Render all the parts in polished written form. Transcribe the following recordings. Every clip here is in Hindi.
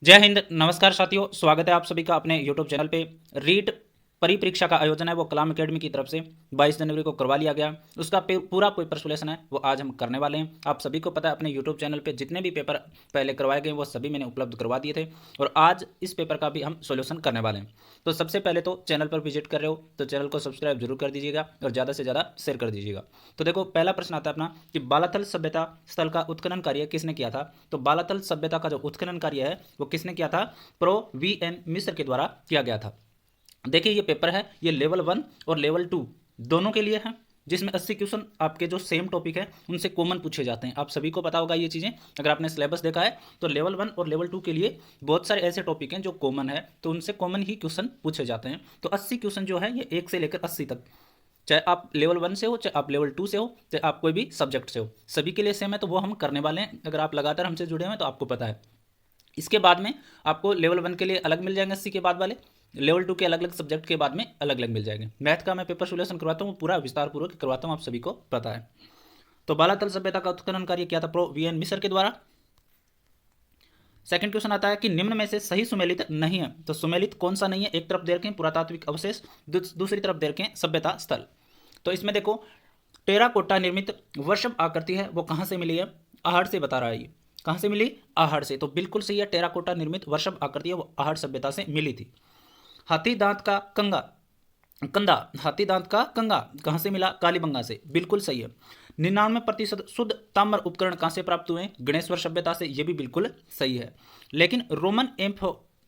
जय हिंद। नमस्कार साथियों, स्वागत है आप सभी का अपने यूट्यूब चैनल पे। रीट परिपरीक्षा का आयोजन है वो कलाम एकेडमी की तरफ से 22 जनवरी को करवा लिया गया। उसका पूरा पेपर सोल्यूशन है वो आज हम करने वाले हैं। आप सभी को पता है अपने यूट्यूब चैनल पे जितने भी पेपर पहले करवाए गए वो सभी मैंने उपलब्ध करवा दिए थे और आज इस पेपर का भी हम सोल्यूशन करने वाले हैं। तो सबसे पहले तो चैनल पर विजिट कर रहे हो तो चैनल को सब्सक्राइब जरूर कर दीजिएगा और ज़्यादा से ज़्यादा शेयर कर दीजिएगा। तो देखो, पहला प्रश्न आता है अपना कि बालाथल सभ्यता स्थल का उत्खनन कार्य किसने किया था। तो बालाथल सभ्यता का जो उत्खनन कार्य है वो किसने किया था? Pro VN. मिश्र के द्वारा किया गया था। देखिए, ये पेपर है, ये लेवल 1 और लेवल 2 दोनों के लिए है, जिसमें 80 क्वेश्चन आपके जो सेम टॉपिक है उनसे कॉमन पूछे जाते हैं। आप सभी को पता होगा ये चीज़ें, अगर आपने सिलेबस देखा है तो लेवल 1 और लेवल 2 के लिए बहुत सारे ऐसे टॉपिक हैं जो कॉमन है, तो उनसे कॉमन ही क्वेश्चन पूछे जाते हैं। तो 80 क्वेश्चन जो है ये 1 से लेकर 80 तक, चाहे आप लेवल 1 से हो, चाहे आप लेवल 2 से हो, चाहे आप कोई भी सब्जेक्ट से हो, सभी के लिए सेम है। तो वो हम करने वाले हैं। अगर आप लगातार हमसे जुड़े हुए हैं तो आपको पता है। इसके बाद में आपको लेवल 1 के लिए अलग मिल जाएंगे 80 के बाद वाले, लेवल 2 के अलग अलग सब्जेक्ट के बाद में अलग अलग मिल जाएंगे। मैथ का मैं पेपर सोल्यूशन करवाता हूँ, पूरा विस्तार पूर्वक करवाता हूँ, आप सभी को पता है। तो बालातल सभ्यता का उत्खनन कार्य किया था प्रो वी.एन. मिश्र के द्वारा। सेकंड क्वेश्चन आता है कि निम्न में से सही सुमेलित नहीं है। तो सुमेलित कौन सा नहीं है? एक तरफ दे रखें पुरातात्विक अवशेष, दूसरी तरफ दे रखें सभ्यता स्थल। तो इसमें देखो, टेराकोटा निर्मित वर्षभ आकृति है वो कहाँ से मिली है? आहड़ से बता रहा है। ये कहाँ से मिली? आहड़ से। तो बिल्कुल सही है, टेराकोटा निर्मित वर्षभ आकृति है वो आहड़ सभ्यता से मिली थी। हाथी दांत का कंधा, हाथी दांत का कंगा कहाँ से मिला? कालीबंगा से। बिल्कुल सही है। 99% शुद्ध ताम्र उपकरण कहाँ से प्राप्त हुए? गणेश्वर सभ्यता से। ये भी बिल्कुल सही है। लेकिन रोमन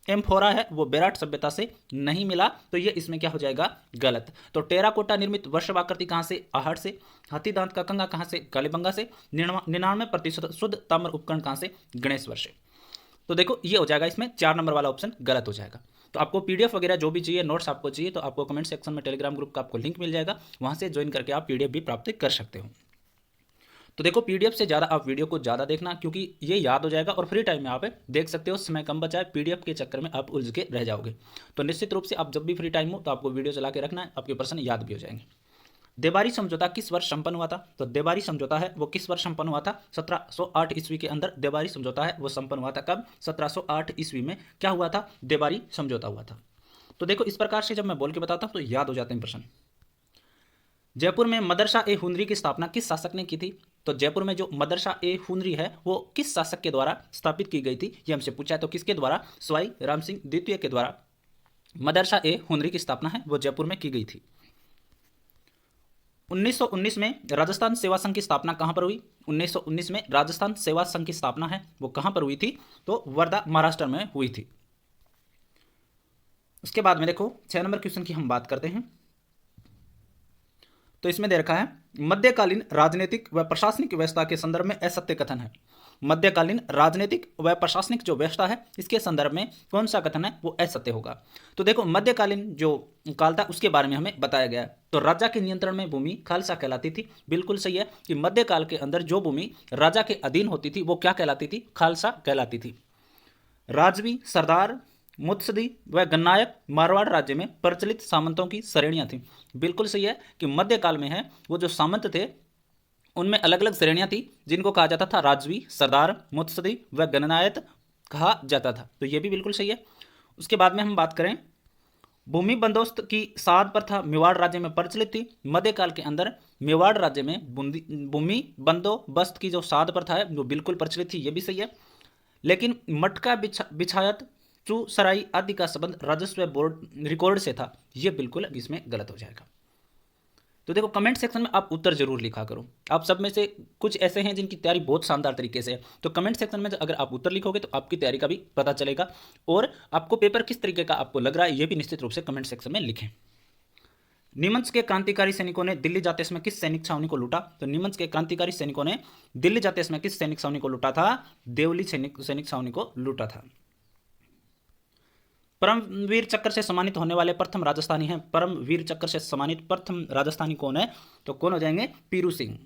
एम्फोरा है वो बेराट सभ्यता से नहीं मिला, तो ये इसमें क्या हो जाएगा? गलत। तो टेराकोटा निर्मित वर्षभ आकृति कहाँ से? आहड़ से। हाथी दांत का कंगा कहाँ से? कालीबंगा से। 99% शुद्ध ताम्र उपकरण कहाँ से? गणेश्वर से। तो देखो, ये हो जाएगा, इसमें 4 नंबर वाला ऑप्शन गलत हो जाएगा। तो आपको पीडीएफ वगैरह जो भी चाहिए, नोट्स आपको चाहिए, तो आपको कमेंट सेक्शन में टेलीग्राम ग्रुप का आपको लिंक मिल जाएगा, वहाँ से ज्वाइन करके आप पीडीएफ भी प्राप्त कर सकते हो। तो देखो, पीडीएफ से ज़्यादा आप वीडियो को ज़्यादा देखना, क्योंकि ये याद हो जाएगा और फ्री टाइम में आप देख सकते हो। समय कम बचा है, पीडीएफ के चक्कर में आप उलझ के रह जाओगे। तो निश्चित रूप से आप जब भी फ्री टाइम हो तो आपको वीडियो चला के रखना है, आपके प्रश्न याद भी हो जाएंगे। देबारी समझौता किस वर्ष संपन्न हुआ था? तो देबारी समझौता है वो किस वर्ष संपन्न हुआ था? 1708 ईस्वी के अंदर देबारी समझौता है वो संपन्न हुआ था। कब? 1708 ईस्वी में क्या हुआ था? देबारी समझौता हुआ था। तो देखो, इस प्रकार से जब मैं बोल के बताता हूँ तो याद हो जाते हैं प्रश्न। जयपुर में मदरसा ए हुनरी की स्थापना किस शासक ने की थी? तो जयपुर में जो मदरसा ए हुनरी है वो किस शासक के द्वारा स्थापित की गई थी, ये हमसे पूछा है। तो किसके द्वारा? सवाई राम सिंह द्वितीय के द्वारा मदरसा ए हुनरी की स्थापना है वो जयपुर में की गई थी। 1919 में राजस्थान सेवा संघ की स्थापना कहाँ पर हुई? 1919 में राजस्थान सेवा संघ की स्थापना है वो कहाँ पर हुई थी? तो वर्धा, महाराष्ट्र में हुई थी। उसके बाद में देखो, 6 नंबर क्वेश्चन की हम बात करते हैं। तो इसमें दे रखा है मध्यकालीन राजनीतिक व प्रशासनिक व्यवस्था के संदर्भ में असत्य कथन है। मध्यकालीन राजनीतिक व प्रशासनिक जो व्यवस्था है इसके संदर्भ में कौन सा कथन है वो असत्य होगा? तो देखो, मध्यकालीन जो काल था उसके बारे में हमें बताया गया है। तो राजा के नियंत्रण में भूमि खालसा कहलाती थी। बिल्कुल सही है कि मध्यकाल के अंदर जो भूमि राजा के अधीन होती थी वो क्या कहलाती थी? खालसा कहलाती थी। राजवी, सरदार, मुत्सदी व गन्नायक मारवाड़ राज्य में प्रचलित सामंतों की श्रेणियां थीं। बिल्कुल सही है कि मध्यकाल में है वो जो सामंत थे उनमें अलग अलग श्रेणियां थी, जिनको कहा जाता था राजवी, सरदार, मुत्सदी व गणनायत कहा जाता था। तो ये भी बिल्कुल सही है। उसके बाद में हम बात करें, भूमि बंदोबस्त की साध प्रथा मेवाड़ राज्य में प्रचलित थी। मध्यकाल के अंदर मेवाड़ राज्य में भूमि बंदोबस्त की जो साध प्रथा है वो बिल्कुल प्रचलित थी, ये भी सही है। लेकिन मटका बिछायत चू सराई आदि का संबंध राजस्व बोर्ड रिकॉर्ड से था, ये बिल्कुल इसमें गलत हो जाएगा। तो देखो, कमेंट सेक्शन में आप उत्तर जरूर लिखा करो। आप सब में से कुछ ऐसे हैं जिनकी तैयारी बहुत शानदार तरीके से है, तो कमेंट सेक्शन में अगर आप उत्तर लिखोगे तो आपकी तैयारी का भी पता चलेगा और आपको पेपर किस तरीके का आपको लग रहा है ये भी निश्चित रूप से कमेंट सेक्शन में लिखें। नीमच के क्रांतिकारी सैनिकों ने दिल्ली जाते समय किस सैनिक छावनी को लूटा? तो नीमच के क्रांतिकारी सैनिकों ने दिल्ली जाते समय किस सैनिक छावनी को लूटा था? देवली सैनिक छावनी को लूटा था। परमवीर चक्र से सम्मानित होने वाले प्रथम राजस्थानी हैं। परमवीर चक्र से सम्मानित प्रथम राजस्थानी कौन है? तो कौन हो जाएंगे? पीरू सिंह।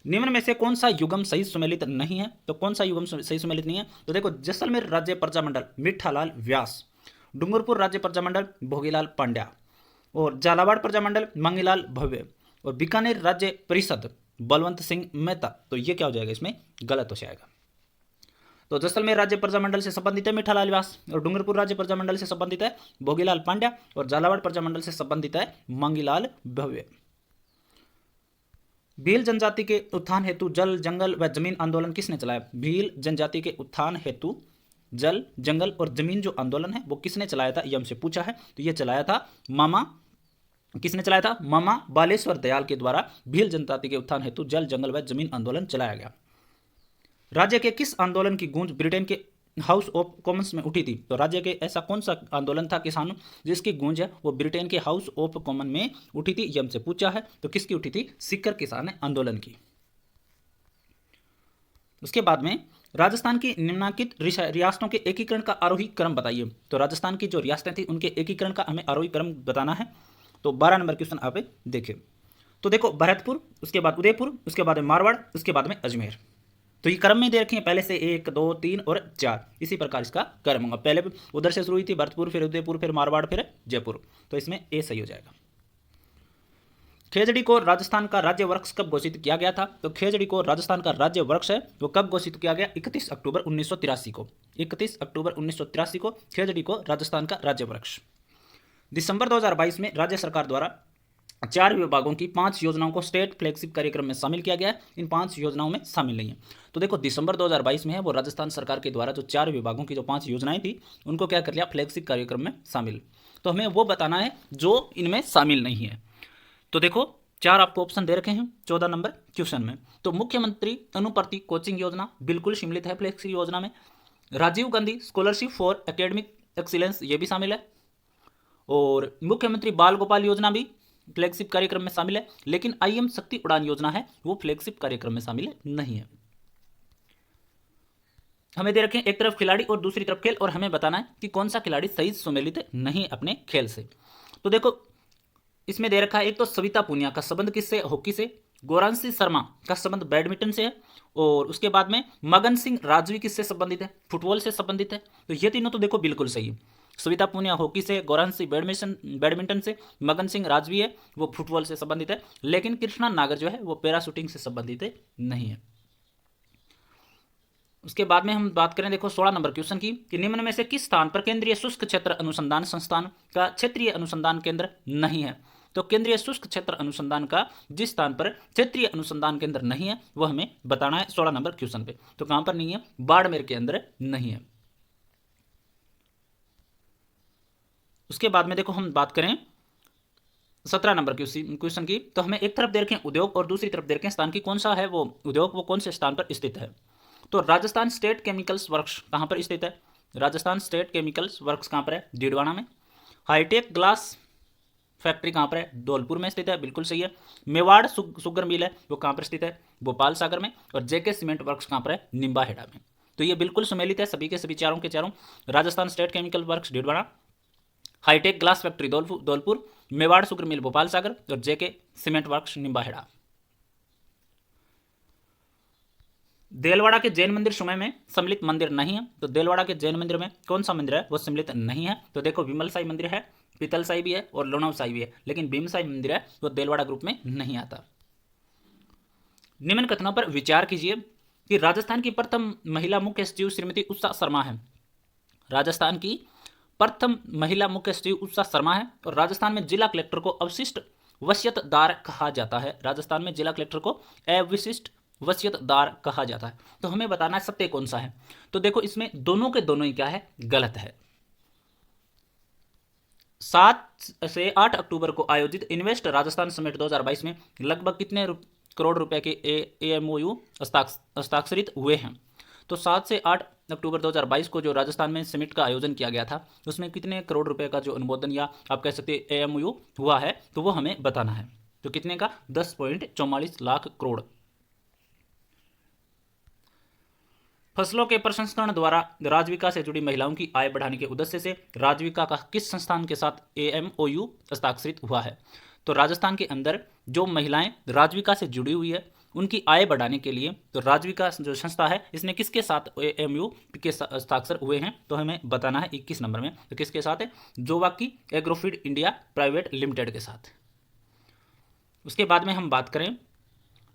निम्न में से कौन सा युगम सही सुमेलित नहीं है? तो कौन सा युगम सही सुमेलित नहीं है? तो देखो, जैसलमेर राज्य प्रजामंडल मिठालाल व्यास, डूंगरपुर राज्य प्रजामंडल भोगीलाल पांड्या, और झालावाड़ प्रजामंडल मंगीलाल भव्य, और बीकानेर राज्य परिषद बलवंत सिंह मेहता। तो ये क्या हो जाएगा? इसमें गलत हो जाएगा। तो जैसलमेर राज्य प्रजामंडल से संबंधित है मीठालाल व्यास, और डूंगरपुर राज्य प्रजामंडल से संबंधित है भोगीलाल पांड्या, और झालावाड़ प्रजामंडल से संबंधित है मांगीलाल भव्य। भील जनजाति के उत्थान हेतु जल, जंगल व जमीन आंदोलन किसने चलाया? भील जनजाति के उत्थान हेतु जल, जंगल और जमीन जो आंदोलन है वो किसने चलाया था, ये हमसे पूछा है। तो ये चलाया था किसने चलाया था? मामा बालेश्वर दयाल के द्वारा भील जनजाति के उत्थान हेतु जल, जंगल व जमीन आंदोलन चलाया गया। राज्य के किस आंदोलन की गूंज ब्रिटेन के हाउस ऑफ कॉमन्स में उठी थी? तो राज्य के ऐसा कौन सा आंदोलन था किसानों जिसकी गूंज है वो ब्रिटेन के हाउस ऑफ कॉमन में उठी थी, ये हमसे पूछा है। तो किसकी उठी थी? सीकर किसान आंदोलन की। उसके बाद में राजस्थान की निम्नलिखित रियासतों के एकीकरण का आरोही क्रम बताइए। तो राजस्थान की जो रियासतें थी उनके एकीकरण का हमें आरोही क्रम बताना है। तो 12 नंबर क्वेश्चन आप देखिए। तो देखो भरतपुर, उसके बाद उदयपुर, उसके बाद मारवाड़, उसके बाद में अजमेर। तो ये क्रम में दे रखे हैं पहले से 1, 2, 3 और 4, इसी प्रकार इसका क्रम होगा। पहले उधर से शुरू हुई थी भरतपुर, फिर उदयपुर, फिर मारवाड़, फिर जयपुर। तो इसमें ए सही हो जाएगा। खेजड़ी को राजस्थान का राज्य वृक्ष कब घोषित किया गया था? तो खेजड़ी को राजस्थान का राज्य वृक्ष है वो कब घोषित किया गया? 31 अक्टूबर 1983 को। 31 अक्टूबर 1983 को खेजड़ी को राजस्थान का राज्य वृक्ष। दिसंबर 2022 में राज्य सरकार द्वारा 4 विभागों की 5 योजनाओं को स्टेट फ्लैगशिप कार्यक्रम में शामिल किया गया है। इन 5 योजनाओं में शामिल नहीं है। तो देखो दिसंबर 2022 में है वो राजस्थान सरकार के द्वारा जो 4 विभागों की जो 5 योजनाएं थी उनको क्या कर लिया? फ्लैगशिप कार्यक्रम में शामिल। तो हमें वो बताना है जो इनमें शामिल नहीं है। तो देखो 4 आपको ऑप्शन दे रखे हैं 14 नंबर क्वेश्चन में। तो मुख्यमंत्री अनुप्रति कोचिंग योजना बिल्कुल सम्मिलित है फ्लैगशिप योजना में। Rajiv Gandhi scholarship for academic excellence ये भी शामिल है, और मुख्यमंत्री बाल गोपाल योजना भी फ्लैगशिप कार्यक्रम में शामिल है। लेकिन आईएम शक्ति उड़ान योजना है वो फ्लैगशिप कार्यक्रम में शामिल नहीं है। हमें दे रखे एक तरफ खिलाड़ी और दूसरी तरफ खेल, और हमें बताना है कि कौन सा खिलाड़ी सही सम्मिलित नहीं अपने खेल से। तो देखो इसमें दे रखा है एक तो सविता पूनिया का संबंध किससे? हॉकी से। गौरांशी शर्मा का संबंध बैडमिंटन से है, और उसके बाद में मगन सिंह राजवी किससे संबंधित है? फुटबॉल से संबंधित है। तो ये तीनों तो देखो बिल्कुल सही है। सविता पूनिया हॉकी से, गौरांशी बैडमिंटन से, मगन सिंह राजवी है वो फुटबॉल से संबंधित है। लेकिन कृष्णा नागर जो है वो पैराशूटिंग से संबंधित नहीं है। उसके बाद में हम बात करें देखो 16 नंबर क्वेश्चन की कि निम्न में से किस स्थान पर केंद्रीय शुष्क क्षेत्र अनुसंधान संस्थान का क्षेत्रीय अनुसंधान केंद्र नहीं है? तो केंद्रीय शुष्क क्षेत्र अनुसंधान का जिस स्थान पर क्षेत्रीय अनुसंधान केंद्र नहीं है वह हमें बताना है 16 नंबर क्वेश्चन पे। तो कहां पर नहीं है? बाड़मेर के अंदर नहीं है। उसके बाद में देखो हम बात करें 17 नंबर क्वेश्चन की। तो हमें एक तरफ दे रखें उद्योग और दूसरी तरफ दे रखें स्थान की कौन सा है वो उद्योग, वो कौन से स्थान पर स्थित है? तो राजस्थान स्टेट केमिकल्स वर्क्स कहां पर स्थित है? राजस्थान स्टेट केमिकल्स वर्क्स कहां पर है? डीडवाना में। हाईटेक ग्लास फैक्ट्री कहां पर है? धौलपुर में स्थित है, बिल्कुल सही है। मेवाड़ शुगर मिल है वो कहां पर स्थित है? भोपाल सागर में। और जेके सीमेंट वर्क्स कहां पर है? निम्बाहेड़ा में। तो ये बिल्कुल सम्मिलित है सभी के सभी चारों के चारों। Rajasthan state chemical works Didwana, hi-tech glass factory Dhaulpur, Mewar sugar mill Bhopal Sagar, और JK cement works Nimbahera. Delwara के जैन मंदिर समय में सम्मिलित मंदिर नहीं है। तो देलवाड़ा के जैन मंदिर में कौन सा मंदिर है वो सम्मिलित नहीं है? तो देखो विमल साई मंदिर है, पीतल साई भी है और लोनाव साई भी है, लेकिन भीम साई मंदिर है वो देलवाड़ा ग्रुप में नहीं आता। निम्न कथनों पर विचार कीजिए कि राजस्थान की प्रथम महिला मुख्य सचिव श्रीमती उषा शर्मा है। राजस्थान की प्रथम महिला मुख्य सचिव उषा शर्मा है, और राजस्थान में जिला कलेक्टर को अवशिष्ट वसीयतदार कहा जाता है। राजस्थान में जिला कलेक्टर को अविशिष्ट वसीयतदार कहा जाता है। तो हमें बताना है सत्य कौन सा है। तो देखो इसमें दोनों के दोनों ही क्या है? गलत है। 7 से 8 अक्टूबर को आयोजित इन्वेस्ट राजस्थान समिट 2022 में लगभग कितने करोड़ रुपए के एएमओयू हस्ताक्षरित हुए हैं? तो 7 से 8 अक्टूबर 2022 को जो राजस्थान में समिट का आयोजन किया गया था उसमें कितने करोड़ रुपए का जो अनुमोदन या आप कह सकते हैं एएमओयू हुआ है, तो वो हमें बताना है। तो कितने का? 10.44 लाख करोड़। फसलों के प्रसंस्करण द्वारा राजविका से जुड़ी महिलाओं की आय बढ़ाने के उद्देश्य से राजविका का किस संस्थान के साथ एएमओयू हस्ताक्षरित हुआ है? तो राजस्थान के अंदर जो महिलाएं राजविका से जुड़ी हुई है उनकी आय बढ़ाने के लिए तो राजविका जो संस्था है इसने किसके साथ एएमओयू के हस्ताक्षर हुए हैं? तो हमें बताना है 21 नंबर में। तो किसके साथ है? जोवाकी एग्रोफीड इंडिया प्राइवेट लिमिटेड के साथ। उसके बाद में हम बात करें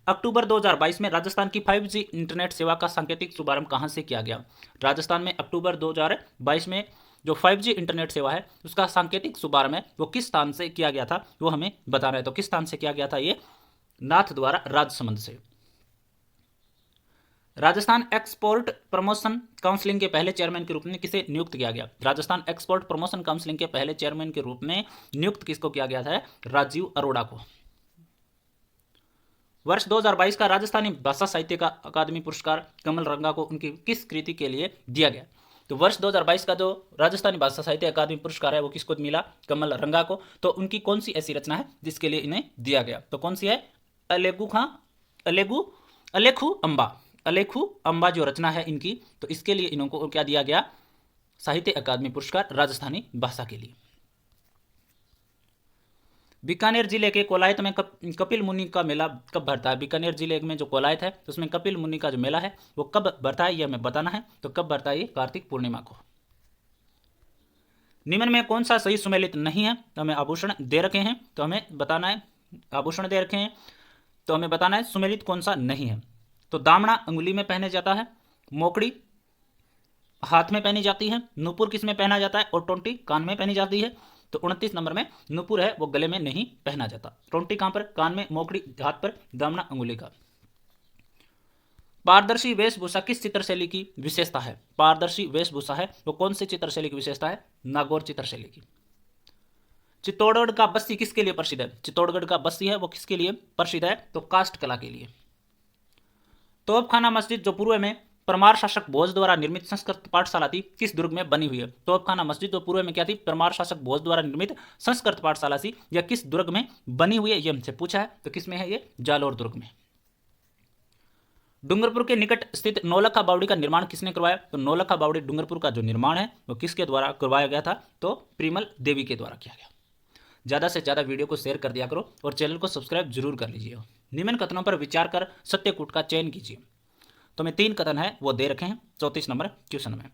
अक्टूबर 2022 में राजस्थान की 5G इंटरनेट सेवा का सांकेतिक शुभारंभ कहां से किया गया? राजस्थान में अक्टूबर 2022 में जो 5G इंटरनेट सेवा है उसका सांकेतिक शुभारंभ है वो किस स्थान से किया गया था वो हमें बताना है। तो किस स्थान से किया गया था? ये नाथद्वारा राजसमंद से। राजस्थान एक्सपोर्ट प्रमोशन काउंसिलिंग के पहले चेयरमैन के रूप में किसे नियुक्त किया गया? राजस्थान एक्सपोर्ट प्रमोशन काउंसिलिंग के पहले चेयरमैन के रूप में नियुक्त किसको किया गया था? राजीव अरोड़ा को। वर्ष 2022 का राजस्थानी भाषा साहित्य का अकादमी पुरस्कार कमल रंगा को उनकी किस कृति के लिए दिया गया? तो वर्ष 2022 का जो राजस्थानी भाषा साहित्य अकादमी पुरस्कार है वो किसको मिला? कमल रंगा को। तो उनकी कौन सी ऐसी रचना है जिसके लिए इन्हें दिया गया? तो कौन सी है? अलेखू अंबा जो रचना है इनकी, तो इसके लिए इनको क्या दिया गया? साहित्य अकादमी पुरस्कार राजस्थानी भाषा के लिए। बीकानेर जिले के कोलायत में कपिल मुनि का मेला कब भरता है? बीकानेर जिले में जो कोलायत है उसमें कपिल मुनि का जो मेला है वो कब भरता है ये हमें बताना है। तो कब भरता है? ये कार्तिक पूर्णिमा को। निम्न में कौन सा सही सुमेलित नहीं है? तो हमें आभूषण दे रखे हैं तो हमें बताना है, आभूषण दे रखे हैं तो हमें बताना है सुमेलित कौन सा नहीं है। तो दामना अंगुली में पहने जाता है, मोकड़ी हाथ में पहनी जाती है, नूपुर किस में पहना जाता है और टोंटी कान में पहनी जाती है। तो 29 नंबर में नूपुर है वो गले में नहीं पहना जाता। टोंटी कहां पर? कान में, मोकड़ी हाथ पर, दामना अंगुली का। पारदर्शी वेशभूषा किस चित्रशैली की विशेषता है? पारदर्शी वेशभूषा है वो कौन सी चित्रशैली की विशेषता है? नागौर चित्रशैली की। चित्तौड़गढ़ का बस्सी किसके लिए प्रसिद्ध है? चित्तौड़गढ़ का बस्सी है वो किसके लिए प्रसिद्ध है? तो काष्ठ कला के लिए। तोपखाना मस्जिद जो पूर्व में परमार शासक भोज द्वारा निर्मित संस्कृत पाठशाला थी किस दुर्ग में बनी हुई है? तोपखाना मस्जिद जो पूर्व में क्या थी? परमार शासक भोज द्वारा निर्मित संस्कृत पाठशाला थी, यह किस दुर्ग में बनी हुई है ये हमसे पूछा है। तो किस में है? ये जालोर दुर्ग में। डूंगरपुर के निकट स्थित नौलखा बावड़ी का निर्माण किसने करवाया? तो नौलखा बावड़ी डूंगरपुर का जो निर्माण है वो किसके द्वारा करवाया गया था? तो प्रिमल देवी के द्वारा किया गया। ज़्यादा से ज़्यादा वीडियो को शेयर कर दिया करो और चैनल को सब्सक्राइब जरूर कर लीजिए। निम्न कथनों पर विचार कर सत्यकूट का चयन कीजिए। तो मैं 3 कथन है वो दे रखे हैं 34 नंबर क्वेश्चन में।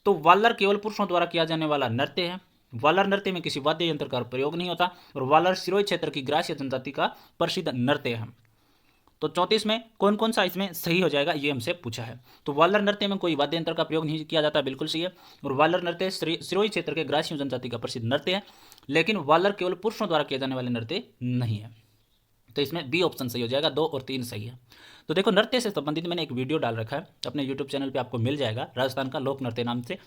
तो वालर केवल पुरुषों द्वारा किया जाने वाला नृत्य है। वालर नृत्य में किसी वाद्य यंत्र का प्रयोग नहीं होता और वालर सिरोही क्षेत्र की ग्रासीय जनजाति का प्रसिद्ध नृत्य है। तो 34 में कौन कौन सा इसमें सही हो जाएगा ये हमसे पूछा है। तो वालर नृत्य में कोई वाद्य यंत्र का प्रयोग नहीं किया जाता, बिल्कुल सही है। और वालर नृत्य सिरोही क्षेत्र के ग्रासीय जनजाति का प्रसिद्ध नृत्य है, लेकिन वालर केवल पुरुषों द्वारा किए जाने वाले नृत्य नहीं है। तो इसमें बी ऑप्शन सही हो जाएगा, 2 और 3 सही है। तो देखो नृत्य से संबंधित मैंने एक वीडियो डाल रखा है अपने यूट्यूब चैनल पे, आपको मिल जाएगा राजस्थान का लोक नृत्य नाम से।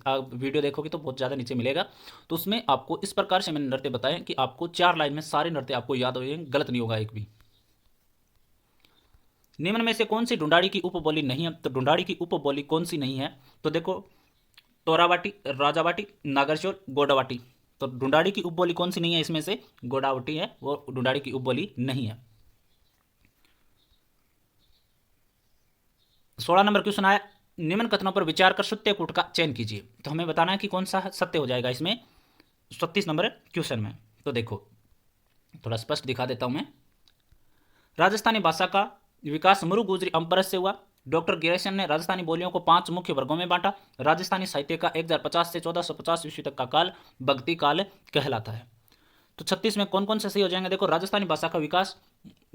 आप वीडियो देखोगे तो बहुत ज़्यादा नीचे मिलेगा। तो उसमें आपको इस प्रकार से मैंने नृत्य बताए कि आपको 4 लाइन में सारे नृत्य आपको याद हो जाएंगे, गलत नहीं होगा एक भी। निम्न में से कौन सी ढूंढाड़ी की उपबोली नहीं है? तो ढूंढाड़ी की उपबोली कौन सी नहीं है? तो देखो तोरावाटी, राजावाटी, नागरशोर, गोडावाटी। तो ढूंढाड़ी की उपबोली कौन सी नहीं है इसमें से? गोडावटी है वो ढूंढाड़ी की उपबोली नहीं है। 16 नंबर क्वेश्चन आया, निम्न कथनों पर विचार कर सत्यकूट का चयन कीजिए। तो हमें बताना है कि कौन सा सत्य हो जाएगा इसमें 36 नंबर क्वेश्चन में। तो देखो थोड़ा स्पष्ट दिखा देता हूं मैं। राजस्थानी भाषा का विकास मुरु गुजरी अम्परस से हुआ। डॉक्टर गिरेसन ने राजस्थानी बोलियों को 5 मुख्य वर्गों में बांटा। राजस्थानी साहित्य का 1050 से 1450 ईस्वी तक का काल भक्ति काल कहलाता है। तो 36 में कौन कौन से सही हो जाएंगे? देखो राजस्थानी भाषा का विकास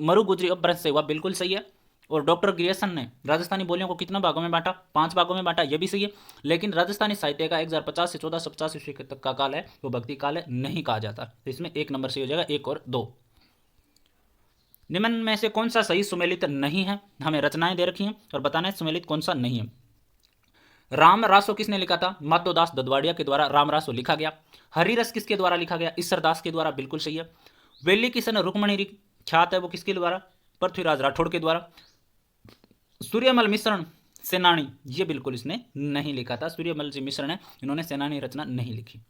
मरु गुजरी अम्परस से हुआ, बिल्कुल सही है। और डॉक्टर गिरेसन ने राजस्थानी बोलियों को कितने भागों में बांटा? 5 भागों में बांटा, ये भी सही है। लेकिन राजस्थानी साहित्य का 1050 से 1450 ईस्वी तक का काल है वो भक्ति काल है, नहीं कहा जाता। तो इसमें 1 नंबर सही हो जाएगा, 1 और 2। निम्न में से कौन सा सही सुमेलित नहीं है? हमें रचनाएं दे रखी हैं और बताना है सुमेलित कौन सा नहीं है। राम रासो किसने लिखा था? माधोदास ददवाड़िया के द्वारा राम रासो लिखा गया। हरिरस किसके द्वारा लिखा गया? ईश्वरदास के द्वारा, बिल्कुल सही है। वेली किशन रुक्मणी ख्यात है वो किसके द्वारा? पृथ्वीराज राठौड़ के द्वारा। सूर्यमल मिश्रण सेनानी, ये बिल्कुल इसने नहीं लिखा था। सूर्यमल जी मिश्रण है, इन्होंने सेनानी रचना नहीं लिखी।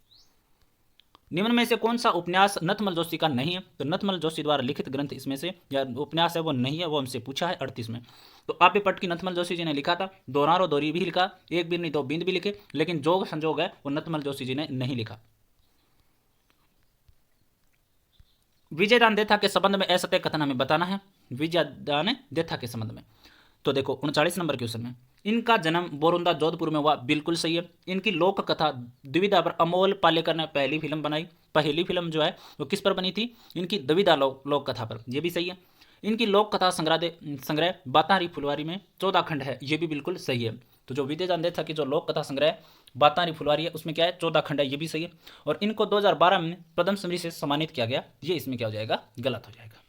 निम्न में से कौन सा उपन्यास नथमल जोशी का नहीं है? तो नथमल जोशी द्वारा लिखित ग्रंथ इसमें से या उपन्यास है वो नहीं है, वो हमसे पूछा है 38 में। तो आपे पट की नथमल जोशी जी ने लिखा था, दोहरारो दोरी भी लिखा, एक बिरनी 2 बिंद भी लिखे, लेकिन जोग संजोग है वो नथमल जोशी जी ने नहीं लिखा। विजयदान देथा के संबंध में असत्य कथन हमें बताना है। विजयदान देथा के संबंध में तो देखो 39 नंबर क्वेश्चन में, इनका जन्म बोरुंदा जोधपुर में हुआ, बिल्कुल सही है। इनकी लोक कथा द्विविधा पर अमोल पालेकर ने पहली फिल्म बनाई। पहली फिल्म जो है वो किस पर बनी थी? इनकी द्विविधा लोक कथा पर, यह भी सही है। इनकी लोक कथा संग्रह बातारी फुलवारी में 14 खंड है, ये भी बिल्कुल सही है। तो जो विद्या जान था कि जो लोक कथा संग्रह बातारी फुलवारी है उसमें क्या है 14 खंड है, ये भी सही है। और इनको 2012 में पद्मश्री से सम्मानित किया गया, ये इसमें क्या हो जाएगा, गलत हो जाएगा।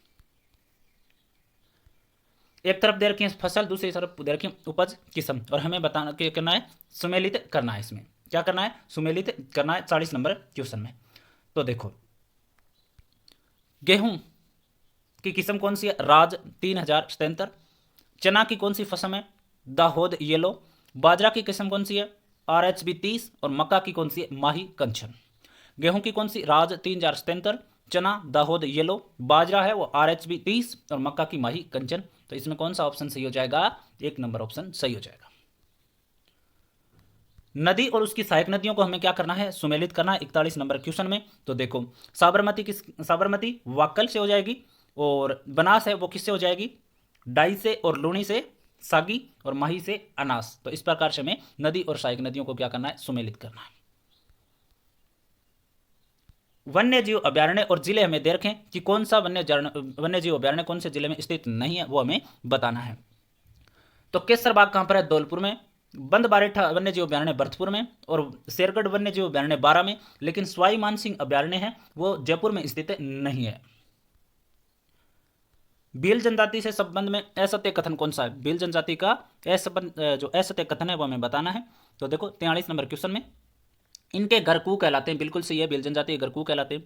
एक तरफ दे रखी है फसल, दूसरी तरफ दे रखी है उपज किस्म, और हमें बताना क्या करना है, सुमेलित करना है। इसमें क्या करना है, सुमेलित करना है 40 नंबर क्वेश्चन में। तो देखो गेहूं की किस्म कौन सी है, राज 3077। चना की कौन सी फसल है, दाहोद येलो। बाजरा की किस्म कौन सी है, RHB 30। और मक्का की कौन सी है, माही कंचन। गेहूं की कौन सी, राज 3077। चना दाहोद येलो। बाजरा है वो RHB 30 और मक्का की माही कंचन। तो इसमें कौन सा ऑप्शन सही हो जाएगा, 1 नंबर ऑप्शन सही हो जाएगा। नदी और उसकी सहायक नदियों को हमें क्या करना है, सुमेलित करना है 41 नंबर क्वेश्चन में। तो देखो साबरमती वाक्कल से हो जाएगी, और बनास है वो किससे हो जाएगी, डाई से, और लूणी से सागी, और माही से अनास। तो इस प्रकार से हमें नदी और सहायक नदियों को क्या करना है, सुमेलित करना है। वन्य जीव अभ्यारण्य और जिले हमें दे रखें कि कौन सा वन्य जीव अभ्यारण्य कौन से जिले में स्थित नहीं है, वो हमें बताना है। तो केसर बाग कहां पर है, धौलपुर में। बंद बारेठा वन्य जीव अभ्यारण्य भरतपुर में, और शेरगढ़ वन्य जीव अभ्यारण्य 12 में। लेकिन सवाई मानसिंह अभ्यारण्य है वो जयपुर में स्थित नहीं है। भील जनजाति से संबंध में असत्य कथन कौन सा है, भील जनजाति का जो असत्य कथन है वो हमें बताना है। तो देखो 43 नंबर क्वेश्चन में, इनके घर कू कहलाते हैं, बिल्कुल सही है, भील जनजाति के घर कू कहलाते हैं।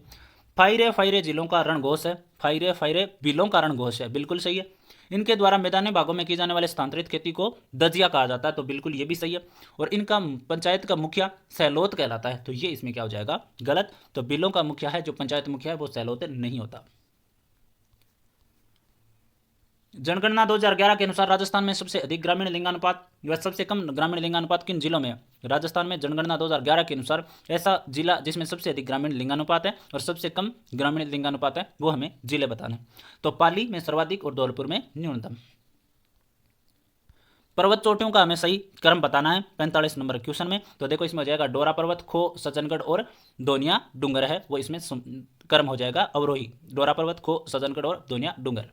फायरे फायरे जिलों का रणघोष है, फायरे फायरे बिलों का रणघोष है, बिल्कुल सही है। इनके द्वारा मैदानी भागों में की जाने वाले स्थानांतरित खेती को दजिया कहा जाता है, तो बिल्कुल ये भी सही है। और इनका पंचायत का मुखिया सैलोत कहलाता है, तो ये इसमें क्या हो जाएगा, गलत। तो बिलों का मुखिया है, जो पंचायत मुखिया है वो सैलोत नहीं होता। जनगणना 2011 के अनुसार राजस्थान में सबसे अधिक ग्रामीण लिंगानुपात व सबसे कम ग्रामीण लिंगानुपात किन जिलों में है। राजस्थान में जनगणना 2011 के अनुसार ऐसा जिला जिसमें सबसे अधिक ग्रामीण लिंगानुपात है और सबसे कम ग्रामीण लिंगानुपात है, वो हमें जिले बताने। तो पाली में सर्वाधिक और धौलपुर में न्यूनतम। पर्वत चोटियों का हमें सही क्रम बताना है 45 नंबर क्वेश्चन में। तो देखो इसमें हो जाएगा डोरा पर्वत, खो, सज्जनगढ़ और दोनिया डूंगर है, वो इसमें क्रम हो जाएगा अवरोही। डोरा पर्वत, खो, सज्जनगढ़ और दोनिया डूंगर।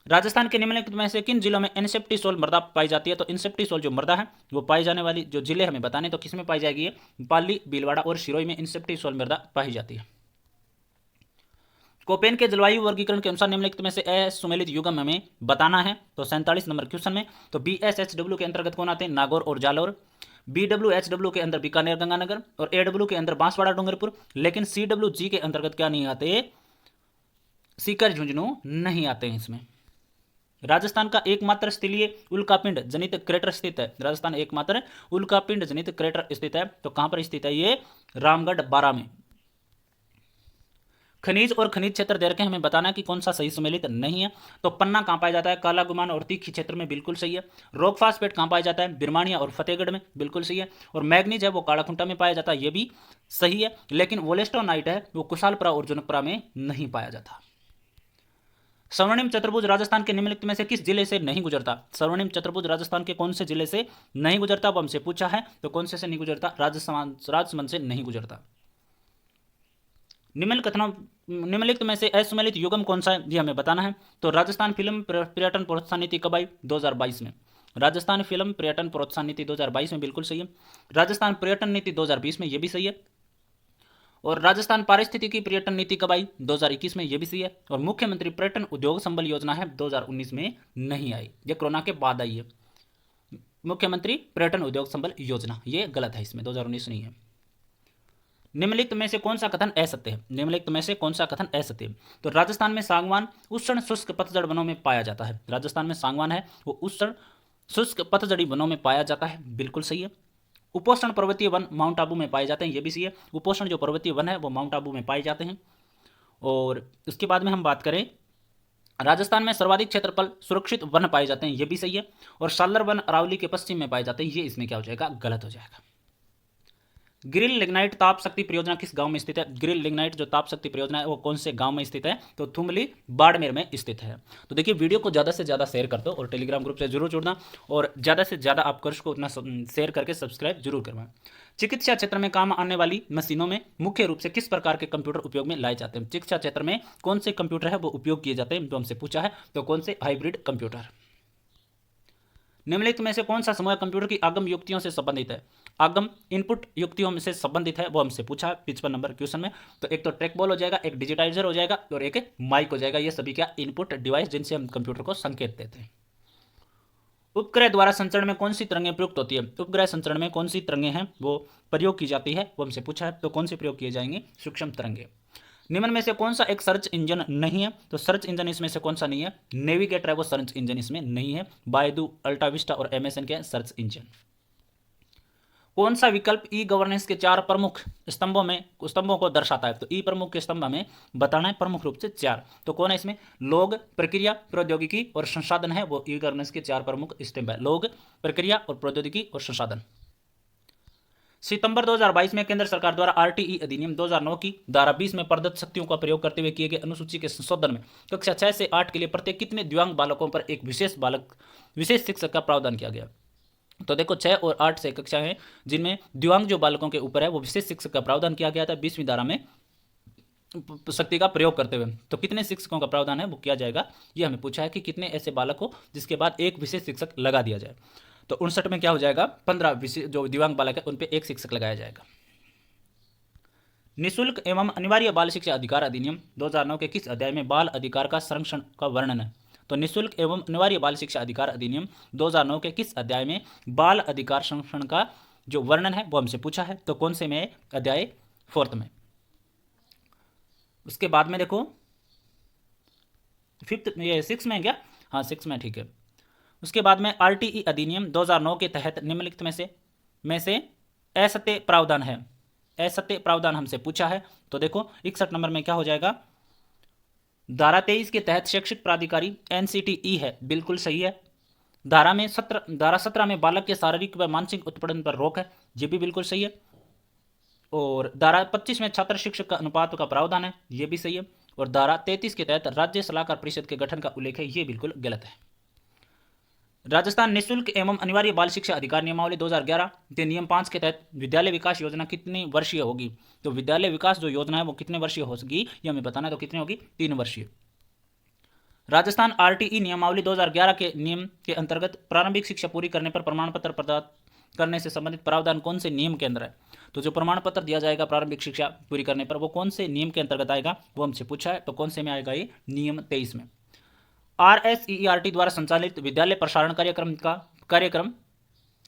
राजस्थान के निम्नलिखित में से किन जिलों में इनसेप्टिसोल मृदा पाई जाती है। तो इनसेप्टिसोल जो मृदा है वो पाई जाने वाली जो जिले हमें बताने, तो किसमें पाई जाएगी, पाली, भीलवाड़ा और सिरोही में इनसेप्टिसोल मृदा पाई जाती है। कोपेन के जलवायु वर्गीकरण के अनुसार निम्नलिखित में से असुमेलित युग्म हमें बताना है। तो 47 नंबर क्वेश्चन में, तो BSHW के अंतर्गत कौन आते हैं, नागौर और जालौर। BWHW के अंदर बीकानेर गंगानगर, और AW के अंदर बांसवाड़ा डूंगरपुर। लेकिन CWG के अंतर्गत क्या नहीं आते, सीकर झुंझुनू नहीं आते हैं इसमें। राजस्थान का एकमात्र स्थलीय उल्कापिंड जनित क्रेटर स्थित है, राजस्थान एकमात्र उल्कापिंड जनित क्रेटर स्थित है, तो कहां पर स्थित है ये, रामगढ़ 12 में। खनिज और खनिज क्षेत्र दे रखे हमें बताना है कि कौन सा सही सुमेलित नहीं है। तो पन्ना कहां पाया जाता है, काला गुमान और तीखी क्षेत्र में, बिल्कुल सही है। रॉक फास्फेट कहां पाया जाता है, बिरमानिया और फतेहगढ़ में, बिल्कुल सही है। और मैग्नीज है वो कालाखुंटा में पाया जाता है, ये भी सही है। लेकिन वोलेस्टोनाइट है वो कुशालपुरा और जनकपुरा में नहीं पाया जाता। स्वर्णिम चतुर्भुज राजस्थान के निम्नलिखित में से किस जिले से नहीं गुजरता। स्वर्णिम चतुर्भुज राजस्थान के कौन से जिले से नहीं गुजरता, वो हमसे पूछा है। तो कौन से नहीं गुजरता, राजसमंद से नहीं गुजरता। निम्नलिखित में से असुमेलित युग्म कौन सा है, ये हमें बताना है। तो राजस्थान फिल्म पर्यटन प्रोत्साहन नीति कब आई, 2022 में। राजस्थान फिल्म पर्यटन प्रोत्साहन नीति 2022 में, बिल्कुल सही है। राजस्थान पर्यटन नीति 2020 में, ये भी सही है। और राजस्थान पारिस्थितिकी पर्यटन नीति कब आई, 2021 में, ये भी सही है। और मुख्यमंत्री पर्यटन उद्योग संबल योजना है 2019 में नहीं आई, ये कोरोना के बाद आई है। मुख्यमंत्री पर्यटन उद्योग संबल योजना, ये गलत है, इसमें 2019 नहीं है। निम्नलिखित में से कौन सा कथन असत्य है, निम्नलिखित में से कौन सा कथन असत्य है। तो राजस्थान में सागवान उष्ण शुष्क पतझड़ वनों में पाया जाता है, राजस्थान में सागवान है वो उष्ण शुष्क पतझड़ी वनों में पाया जाता है, बिल्कुल सही है। उपोष्ण पर्वतीय वन माउंट आबू में पाए जाते हैं, ये भी सही है। उपोष्ण जो पर्वतीय वन है वो माउंट आबू में पाए जाते हैं। और उसके बाद में हम बात करें, राजस्थान में सर्वाधिक क्षेत्रफल सुरक्षित वन पाए जाते हैं, ये भी सही है। और सालर वन अरावली के पश्चिम में पाए जाते हैं, ये इसमें क्या हो जाएगा, गलत हो जाएगा। ग्रिल लिग्नाइट ताप शक्ति परियोजना किस गांव में स्थित है? ग्रिल लिग्नाइट जो ताप शक्ति परियोजना है वो कौन से गांव में स्थित है? तो थुमली बाड़मेर में स्थित है। तो देखिए वीडियो को ज़्यादा से ज़्यादा शेयर कर दो और टेलीग्राम ग्रुप से जरूर जुड़ना और ज़्यादा से ज़्यादा आप कोर्स को उतना शेयर करके सब्सक्राइब जरूर करवाएं। चिकित्सा क्षेत्र में काम आने वाली मशीनों में मुख्य रूप से किस प्रकार के कंप्यूटर उपयोग में लाए जाते हैं? चिकित्सा क्षेत्र में कौन से कंप्यूटर है वो उपयोग किए जाते हैं, तो हमसे पूछा है। तो कौन से? Hybrid computer. निम्नलिखित में से कौन सा समूह कंप्यूटर की आगम युक्तियों से संबंधित है? आगम इनपुट युक्तियों से संबंधित है, वो हमसे पूछा है 55 नंबर क्वेश्चन में। तो एक तो ट्रैक बॉल हो जाएगा, एक डिजिटाइजर हो जाएगा और एक माइक हो जाएगा। ये सभी क्या? इनपुट डिवाइस जिनसे हम कंप्यूटर को संकेत देते हैं। उपग्रह द्वारा संचरण में कौन सी तरंगें प्रयुक्त होती है? उपग्रह संचरण में कौन सी तरंगें हैं वो प्रयोग की जाती है, वो हमसे पूछा है। तो कौन से प्रयोग किए जाएंगे? सूक्ष्म तरंगें। निम्न में से कौन सा एक सर्च इंजन नहीं है? तो सर्च इंजन इसमें से कौन सा नहीं है? नेविगेटर है वो सर्च इंजन इसमें नहीं है। बायदू, अल्टाविस्टा और एमएसएन के हैं सर्च इंजन। कौन सा विकल्प ई गवर्नेंस के 4 प्रमुख स्तंभों को दर्शाता है? तो ई प्रमुख के स्तंभ हमें बताना है प्रमुख रूप से 4। तो कौन है इसमें? लोग, प्रक्रिया, प्रौद्योगिकी और संसाधन है वो ई गवर्नेंस के 4 प्रमुख स्तंभ है। लोग, प्रक्रिया और प्रौद्योगिकी और संसाधन। सितंबर 2022 में केंद्र सरकार द्वारा आरटीई अधिनियम 2009 की धारा 20 में प्रदत्त शक्तियों का प्रयोग करते हुए किए गए अनुसूची के संशोधन में कक्षा 6 से 8 के लिए प्रत्येक कितने दिव्यांग बालकों पर एक विशेष शिक्षक का प्रावधान किया गया? तो देखो 6 और 8 से कक्षा है जिनमें दिव्यांग जो बालकों के ऊपर है वो विशेष शिक्षक का प्रावधान किया गया था 20वीं धारा में शक्ति का प्रयोग करते हुए। तो कितने शिक्षकों का प्रावधान है वो किया जाएगा, ये हमें पूछा है कि कितने ऐसे बालक हो जिसके बाद एक विशेष शिक्षक लगा दिया जाए। तो 59 में क्या हो जाएगा? 15 जो दिव्यांग बालक है उन पे एक शिक्षक लगाया जाएगा। निःशुल्क एवं अनिवार्य बाल शिक्षा अधिकार अधिनियम 2009 के किस अध्याय में बाल अधिकार का संरक्षण का वर्णन है? तो निःशुल्क एवं अनिवार्य बाल शिक्षा अधिकार अधिनियम 2009 के किस अध्याय में बाल अधिकार संरक्षण का जो वर्णन है वो हमसे पूछा है। तो कौन से में? अध्याय 4 में। उसके बाद में देखो 6 में क्या? हाँ 6 में, ठीक है। उसके बाद में आरटीई अधिनियम 2009 के तहत निम्नलिखित में से असत्य प्रावधान है। असत्य प्रावधान हमसे पूछा है। तो देखो 61 नंबर में क्या हो जाएगा? धारा 23 के तहत शैक्षिक प्राधिकारी एनसीटीई है, बिल्कुल सही है। धारा 17 में बालक के शारीरिक व मानसिक उत्पीड़न पर रोक है, ये भी बिल्कुल सही है। और धारा 25 में छात्र शिक्षक का अनुपात का प्रावधान है, ये भी सही है। और धारा 33 के तहत राज्य सलाहकार परिषद के गठन का उल्लेख है, ये बिल्कुल गलत है। राजस्थान निःशुल्क एवं अनिवार्य बाल शिक्षा अधिकार नियमावली 2011 के नियम 5 के तहत विद्यालय विकास योजना कितनी वर्षीय होगी? तो विद्यालय विकास जो योजना है वो कितने वर्षीय होगी ये हमें बताना है। तो कितनी होगी? 3 वर्षीय। राजस्थान आरटीई नियमावली 2011 के नियम के अंतर्गत प्रारंभिक शिक्षा पूरी करने पर प्रमाण पत्र प्रदान करने से संबंधित प्रावधान कौन से नियम के अंदर है? तो जो प्रमाण पत्र दिया जाएगा प्रारंभिक शिक्षा पूरी करने पर वो कौन से नियम के अंतर्गत आएगा वो हमसे पूछा है। तो कौन से में आएगा? ये नियम 23 में। RSEERT द्वारा संचालित विद्यालय प्रसारण कार्यक्रम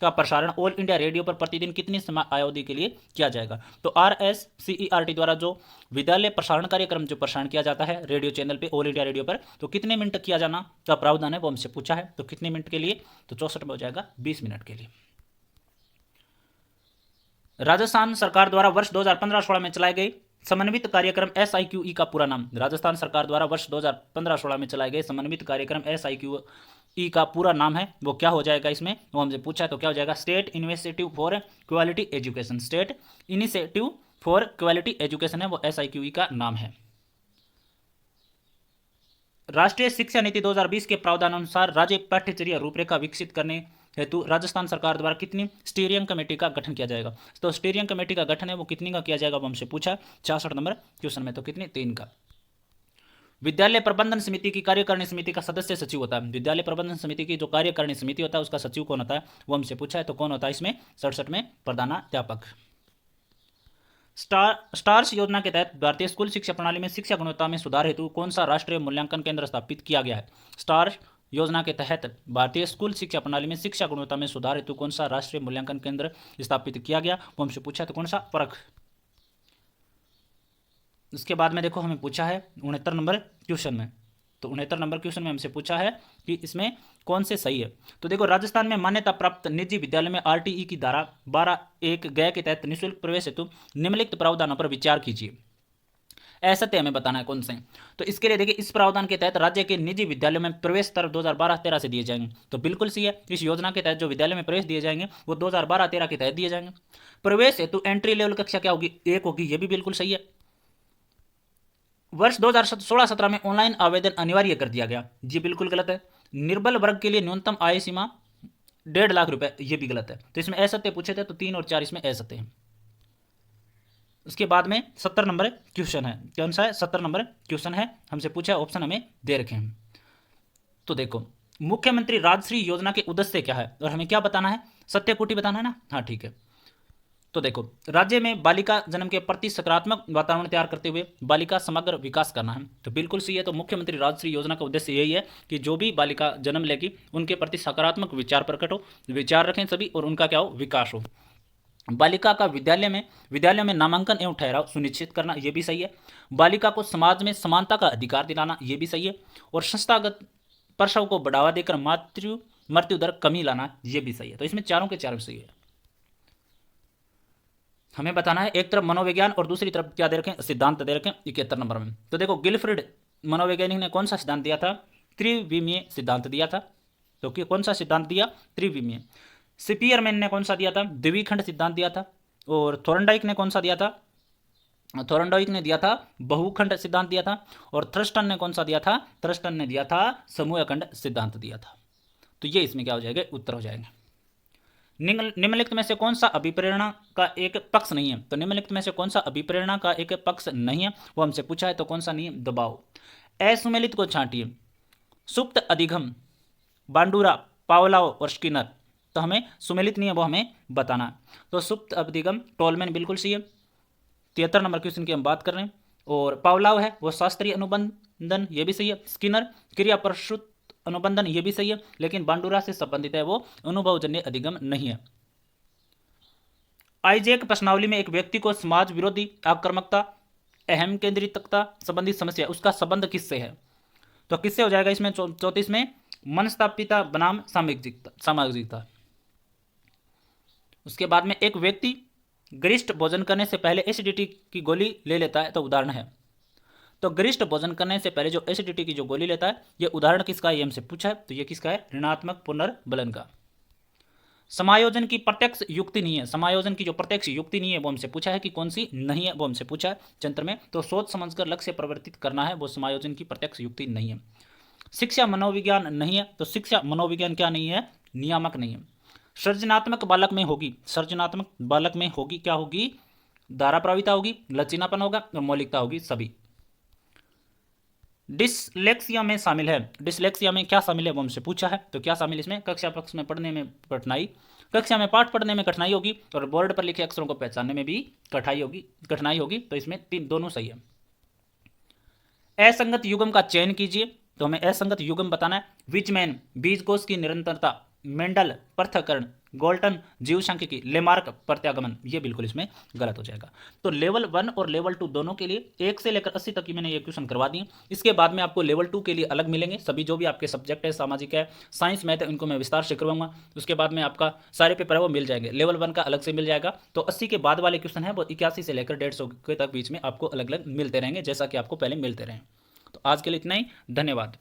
का प्रसारण ऑल इंडिया रेडियो पर प्रतिदिन कितनी समय अवधि के लिए किया जाएगा? तो RSCERT द्वारा जो विद्यालय प्रसारण कार्यक्रम जो प्रसारण किया जाता है रेडियो चैनल पे, ऑल इंडिया रेडियो पर, तो कितने मिनट किया जाना का प्रावधान है वो हमसे पूछा है। तो कितने मिनट के लिए? तो 64 में हो जाएगा 20 मिनट के लिए। राजस्थान सरकार द्वारा वर्ष 2015-16 में चलाए गए समन्वित कार्यक्रम SIQE का पूरा नाम। राजस्थान सरकार द्वारा वर्ष 2015-16 में चलाए गए समन्वित कार्यक्रम SIQE का पूरा नाम है वो क्या हो जाएगा? इसमें वो हमसे पूछा है। तो क्या हो जाएगा? State initiative for quality education. State initiative for quality education है वो SIQE का नाम है। राष्ट्रीय शिक्षा नीति 2020 के प्रावधान अनुसार राज्य पाठ्यचर्या रूपरेखा विकसित करने हेतु राजस्थान सरकार द्वारा कितनी स्टीयरिंग कमेटी का गठन किया जाएगा? तो स्टीयरिंग कमेटी का गठन है वो कितनी का किया जाएगा वो हमसे पूछा 66 नंबर क्वेश्चन में। तो कितनी? 3 का। विद्यालय प्रबंधन समिति की कार्यकारिणी समिति का सदस्य सचिव होता है। विद्यालय प्रबंधन समिति की जो कार्यकारिणी समिति होता है उसका सचिव कौन होता है वो हमसे पूछा है। तो कौन होता है इसमें? 67 में प्रधानाध्यापक। स्टार्स योजना के तहत भारतीय स्कूल शिक्षा प्रणाली में शिक्षा गुणवत्ता में सुधार हेतु कौन सा राष्ट्रीय मूल्यांकन केंद्र स्थापित किया गया है? स्टार्स योजना के तहत भारतीय स्कूल शिक्षा प्रणाली में शिक्षा गुणवत्ता में सुधार हेतु कौन सा राष्ट्रीय मूल्यांकन केंद्र स्थापित किया गया वो हमसे पूछा। तो कौन सा? परख। उसके बाद में देखो हमें पूछा है 69 नंबर क्वेश्चन में। तो 69 नंबर क्वेश्चन में हमसे पूछा है कि इसमें कौन से सही है? तो देखो राजस्थान में मान्यता प्राप्त निजी विद्यालय में आरटीई की धारा 12(1) ग के तहत निःशुल्क प्रवेश हेतु निम्नलिखित प्रावधानों पर विचार कीजिए। असत्य हमें बताना है कौन से। तो इसके लिए देखिए, इस प्रावधान के तहत राज्य के निजी विद्यालयों में प्रवेश स्तर 2012-13 से दिए जाएंगे। तो बिल्कुल सही है, इस योजना के तहत जो विद्यालय में प्रवेश दिए जाएंगे वो 2012-13 के तहत दिए जाएंगे। प्रवेश हेतु एंट्री लेवल कक्षा क्या होगी, 1 होगी, ये भी बिल्कुल सही है। वर्ष 2016-17 में ऑनलाइन आवेदन अनिवार्य कर दिया गया, ये बिल्कुल गलत है। निर्बल वर्ग के लिए न्यूनतम आय सीमा 1.5 लाख रुपए, ये भी गलत है। तो इसमें असत्य पूछे थे तो 3 और 4 इसमें असत्य हैं। उसके बाद में 70 नंबर क्वेश्चन है, कौन सा है, 70 नंबर क्वेश्चन है, हमसे पूछा है, ऑप्शन हमें दे रखे हैं। तो देखो, मुख्यमंत्री राजश्री योजना के उद्देश्य क्या है और हमें क्या बताना है, सत्य कोटि बताना है ना। हाँ ठीक है। तो देखो, राज्य में बालिका जन्म के प्रति सकारात्मक वातावरण तैयार करते हुए बालिका समग्र विकास करना है। तो बिल्कुल सही है। तो मुख्यमंत्री राजश्री योजना का उद्देश्य यही है कि जो भी बालिका जन्म लेगी उनके प्रति सकारात्मक विचार प्रकट हो, विचार रखें सभी, और उनका क्या हो, विकास हो। बालिका का विद्यालयों में नामांकन एवं ठहराव सुनिश्चित करना, यह भी सही है। बालिका को समाज में समानता का अधिकार दिलाना, यह भी सही है। और संस्थागत प्रसव को बढ़ावा देकर मृत्यु दर कमी लाना, यह भी सही है। तो इसमें चारों के चारों सही है। हमें बताना है, एक तरफ मनोविज्ञान और दूसरी तरफ क्या दे रखें, सिद्धांत दे रखें 71 नंबर में। तो देखो, गिलफ्रिड मनोवैज्ञानिक ने कौन सा सिद्धांत दिया था, त्रिविमीय सिद्धांत दिया था। तो कौन सा सिद्धांत दिया, त्रिविमीय। स्पीयरमैन ने कौन सा दिया था, द्विखंड सिद्धांत दिया था। और थोरनडाइक ने कौन सा दिया था, थोरनडाइक ने दिया था बहुखंड सिद्धांत दिया था। और थ्रस्टन ने कौन सा दिया था, थ्रस्टन ने दिया था समूहखंड सिद्धांत दिया था। तो ये इसमें क्या हो जाएगा, उत्तर हो जाएंगे। निम्नलिखित में से कौन सा अभिप्रेरणा का एक पक्ष नहीं है। तो निम्नलिखित में से कौन सा अभिप्रेरणा का एक पक्ष नहीं है, वो हमसे पूछा है। तो कौन सा नहीं है, दबाव। असुमेलित को छांटिए, सुप्त अधिगम, बांडुरा, पावलाव और स्किनर। तो हमें सुमेलित नहीं है, वो हमें बताना है। तो सुप्त अधिगम टोलमैन बिल्कुल सही है, 73 नंबर क्वेश्चन की हम बात कर रहे हैं। और पावलाव है वो शास्त्रीय अनुबंधन, ये भी सही है। स्किनर क्रिया प्रसूत अनुबंधन, ये भी सही है। लेकिन बांडुरा से संबंधित है, वो अनुभवजन्य अधिगम नहीं है। आइजैक प्रश्नावली में एक व्यक्ति को समाज विरोधी आक्रामकता, अहम केंद्रितता संबंधी समस्या, उसका संबंध किससे है। तो किससे हो जाएगा इसमें, 34 में मनस्तापिता बनाम सामाजिकता। उसके बाद में एक व्यक्ति गरिष्ठ भोजन करने से पहले एसिडिटी की गोली ले लेता है, तो उदाहरण है। तो गरिष्ठ भोजन करने से पहले जो एसिडिटी की जो गोली लेता है, ये उदाहरण किसका है, ये हमसे पूछा है। तो ये किसका है, ऋणात्मक पुनर्बलन का। समायोजन की प्रत्यक्ष युक्ति नहीं है, समायोजन की जो प्रत्यक्ष युक्ति नहीं है वो हमसे पूछा है कि कौन सी नहीं है, वो हमसे पूछा है चंद्र में। तो सोच समझकर लक्ष्य परिवर्तित करना है, वो समायोजन की प्रत्यक्ष युक्ति नहीं है। शिक्षा मनोविज्ञान नहीं है, तो शिक्षा मनोविज्ञान क्या नहीं है, नियामक नहीं है। सृजनात्मक बालक में होगी, सृजनात्मक बालक में होगी, क्या होगी, धारा प्रभाविता होगी, लचीलापन होगा और मौलिकता होगी सभी। डिसलेक्सिया में शामिल है, डिसलेक्सिया में क्या शामिल है वो हमसे पूछा है। तो क्या शामिल इसमें, कक्षा पक्ष में पढ़ने में कठिनाई, कक्षा में पाठ पढ़ने में कठिनाई होगी और बोर्ड पर लिखे अक्षरों को पहचानने में भी कठिनाई होगी। तो इसमें दोनों सही है। असंगत युग्म का चयन कीजिए, तो हमें असंगत युग्म बताना है। विचमैन बीजकोश की निरंतरता, मेंडल पृथक्करण, गोल्टन जीव सांख्यिकी, लेमार्क प्रत्यागमन, ये बिल्कुल इसमें गलत हो जाएगा। तो लेवल 1 और लेवल 2 दोनों के लिए 1 से लेकर 80 तक की मैंने ये क्वेश्चन करवा दिए। इसके बाद में आपको लेवल 2 के लिए अलग मिलेंगे, सभी जो भी आपके सब्जेक्ट है, सामाजिक है, साइंस, मैथ है, उनको मैं विस्तार से करवाऊंगा। उसके बाद में आपका सारे पेपर है वो मिल जाएंगे, लेवल 1 का अलग से मिल जाएगा। तो 80 के बाद वाले क्वेश्चन है वो 81 से लेकर 150 के तक बीच में आपको अलग अलग मिलते रहेंगे, जैसा कि आपको पहले मिलते रहे। तो आज के लिए इतना ही, धन्यवाद।